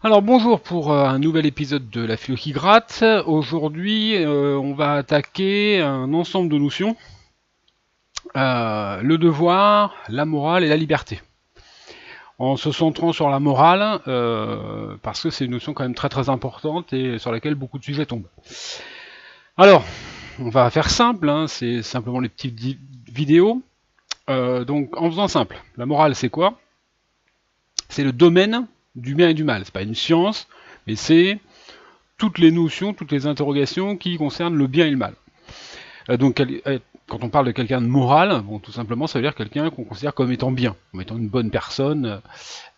Alors bonjour pour un nouvel épisode de la philo qui gratte. Aujourd'hui, on va attaquer un ensemble de notions, le devoir, la morale et la liberté. En se centrant sur la morale, parce que c'est une notion quand même très très importante et sur laquelle beaucoup de sujets tombent. Alors, on va faire simple, hein, c'est simplement les petites vidéos. Donc en faisant simple, la morale c'est quoi? C'est le domaine du bien et du mal. C'est pas une science, mais c'est toutes les notions, toutes les interrogations qui concernent le bien et le mal. Donc quand on parle de quelqu'un de moral, bon, tout simplement ça veut dire quelqu'un qu'on considère comme étant bien, comme étant une bonne personne,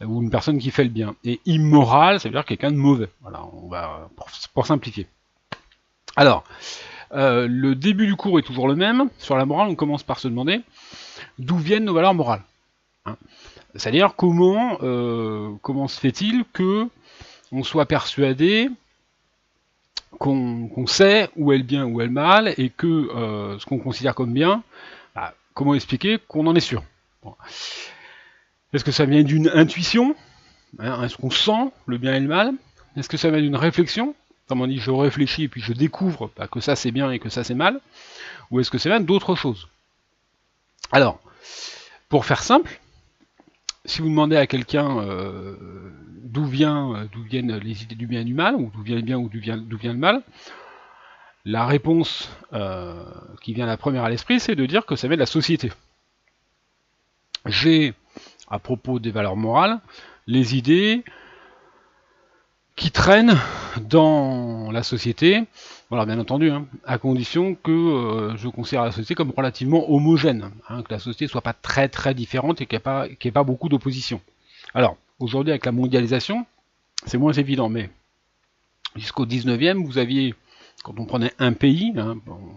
ou une personne qui fait le bien. Et immoral, ça veut dire quelqu'un de mauvais. Voilà, on va pour simplifier. Alors, le début du cours est toujours le même. Sur la morale, on commence par se demander d'où viennent nos valeurs morales. Hein, c'est-à-dire comment se fait-il que on soit persuadé qu'on sait où est le bien, où est le mal, et que ce qu'on considère comme bien, bah, comment expliquer qu'on en est sûr? Bon. Est-ce que ça vient d'une intuition, hein? Est-ce qu'on sent le bien et le mal? Est-ce que ça vient d'une réflexion? Comme on dit, je réfléchis et puis je découvre bah, que ça c'est bien et que ça c'est mal? Ou est-ce que ça vient d'autre chose? Alors, pour faire simple, si vous demandez à quelqu'un d'où viennent les idées du bien et du mal, ou d'où vient le bien ou d'où vient le mal, la réponse qui vient la première à l'esprit, c'est de dire que ça vient de la société. J'ai, à propos des valeurs morales, les idées qui traînent dans la société, voilà, bien entendu, hein, à condition que je considère la société comme relativement homogène, hein, que la société soit pas très très différente et qu'il n'y ait pas beaucoup d'opposition. Alors, aujourd'hui, avec la mondialisation, c'est moins évident, mais jusqu'au 19e, vous aviez, quand on prenait un pays, hein, on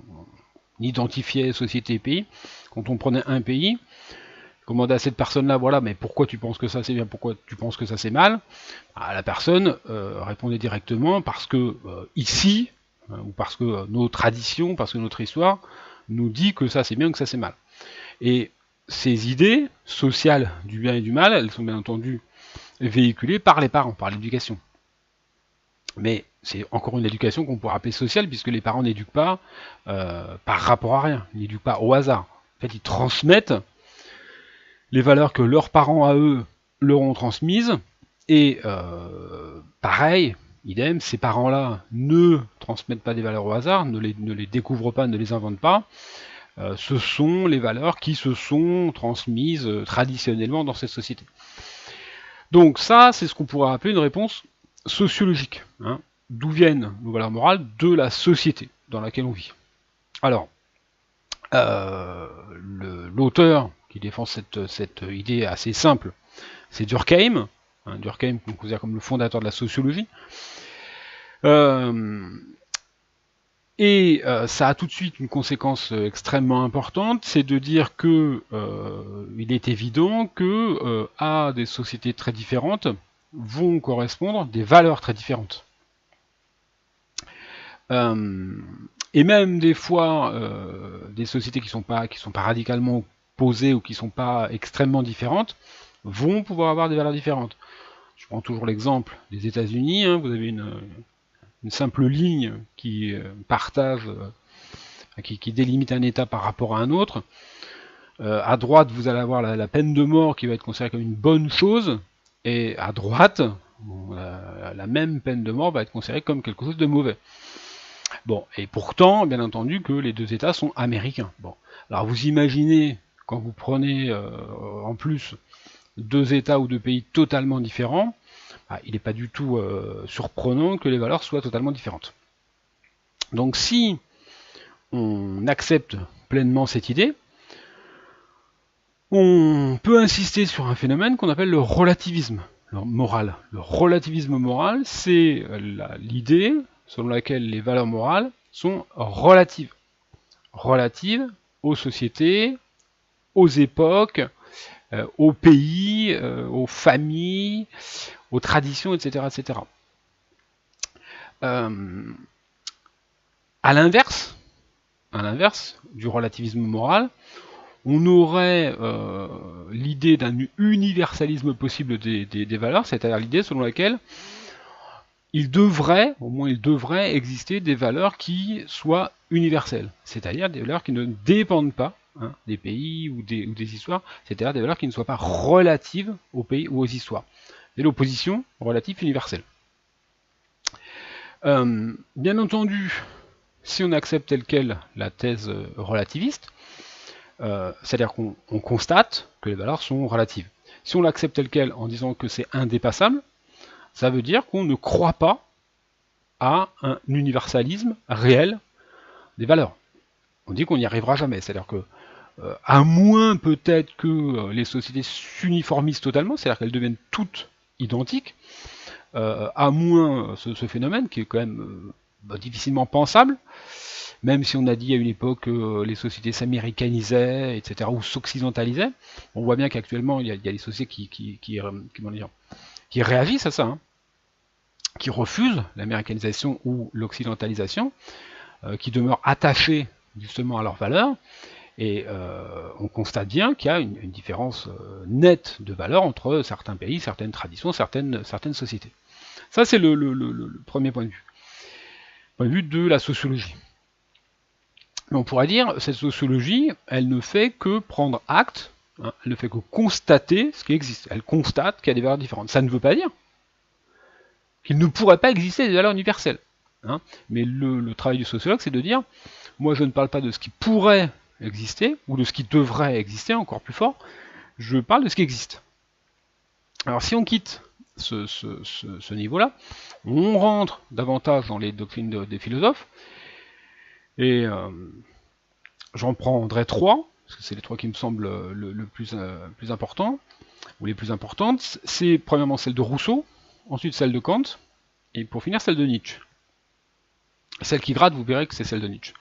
identifiait société et pays, quand on prenait un pays, on demandait à cette personne-là, voilà, mais pourquoi tu penses que ça c'est bien, pourquoi tu penses que ça c'est mal? Ah, la personne répondait directement parce que ici, ou parce que nos traditions, parce que notre histoire nous dit que ça c'est bien ou que ça c'est mal. Et ces idées sociales du bien et du mal, elles sont bien entendu véhiculées par les parents, par l'éducation. Mais c'est encore une éducation qu'on pourrait appeler sociale, puisque les parents n'éduquent pas par rapport à rien, ils n'éduquent pas au hasard. En fait, ils transmettent les valeurs que leurs parents à eux leur ont transmises, et pareil, idem, ces parents-là ne transmettent pas des valeurs au hasard, ne les découvrent pas, ne les inventent pas, ce sont les valeurs qui se sont transmises traditionnellement dans cette société. Donc ça, c'est ce qu'on pourrait appeler une réponse sociologique. Hein. D'où viennent nos valeurs morales? De la société dans laquelle on vit. Alors, l'auteur qui défend cette idée assez simple, c'est Durkheim, hein, Durkheim qu'on considère comme le fondateur de la sociologie. Ça a tout de suite une conséquence extrêmement importante, c'est de dire que il est évident que à des sociétés très différentes vont correspondre des valeurs très différentes. Et même des fois, des sociétés qui sont pas radicalement opposées ou qui sont pas extrêmement différentes vont pouvoir avoir des valeurs différentes. Je prends toujours l'exemple des États-Unis. Hein, vous avez une simple ligne qui partage, qui délimite un État par rapport à un autre. À droite, vous allez avoir la peine de mort qui va être considérée comme une bonne chose, et à droite, la même peine de mort va être considérée comme quelque chose de mauvais. Bon, et pourtant, bien entendu, que les deux États sont américains. Bon, alors vous imaginez, quand vous prenez en plus deux États ou deux pays totalement différents, bah, il n'est pas du tout surprenant que les valeurs soient totalement différentes. Donc si on accepte pleinement cette idée, on peut insister sur un phénomène qu'on appelle le relativisme moral. Le relativisme moral, c'est l'idée selon laquelle les valeurs morales sont relatives. Relatives aux sociétés, aux époques, aux pays, aux familles, aux traditions, etc. etc. À l'inverse du relativisme moral, on aurait l'idée d'un universalisme possible des valeurs, c'est-à-dire l'idée selon laquelle au moins il devrait exister des valeurs qui soient universelles, c'est-à-dire des valeurs qui ne dépendent pas des pays ou des histoires, c'est-à-dire des valeurs qui ne soient pas relatives aux pays ou aux histoires. C'est l'opposition relative-universelle. Bien entendu, si on accepte telle quelle la thèse relativiste, c'est-à-dire qu'on constate que les valeurs sont relatives. Si on l'accepte telle quelle en disant que c'est indépassable, ça veut dire qu'on ne croit pas à un universalisme réel des valeurs. On dit qu'on n'y arrivera jamais, c'est-à-dire que, à moins peut-être que les sociétés s'uniformisent totalement, c'est-à-dire qu'elles deviennent toutes identiques, à moins ce phénomène qui est quand même difficilement pensable, même si on a dit à une époque que les sociétés s'américanisaient, etc., ou s'occidentalisaient, on voit bien qu'actuellement il y a des sociétés qui réagissent à ça, qui refusent l'américanisation ou l'occidentalisation, qui demeurent attachés justement à leurs valeurs, et on constate bien qu'il y a une différence nette de valeurs entre certains pays, certaines traditions, certaines sociétés. Ça c'est le premier point de vue. Point de vue de la sociologie. Mais on pourrait dire, cette sociologie, elle ne fait que prendre acte, elle ne fait que constater ce qui existe. Elle constate qu'il y a des valeurs différentes. Ça ne veut pas dire qu'il ne pourrait pas exister des valeurs universelles. Mais le travail du sociologue, c'est de dire, moi je ne parle pas de ce qui pourrait exister, ou de ce qui devrait exister, encore plus fort, je parle de ce qui existe. Alors si on quitte ce niveau-là, on rentre davantage dans les doctrines des philosophes, et j'en prendrai trois, parce que c'est les trois qui me semblent le plus important, ou les plus importantes. C'est premièrement celle de Rousseau, ensuite celle de Kant, et pour finir celle de Nietzsche. Celle qui gratte, vous verrez que c'est celle de Nietzsche.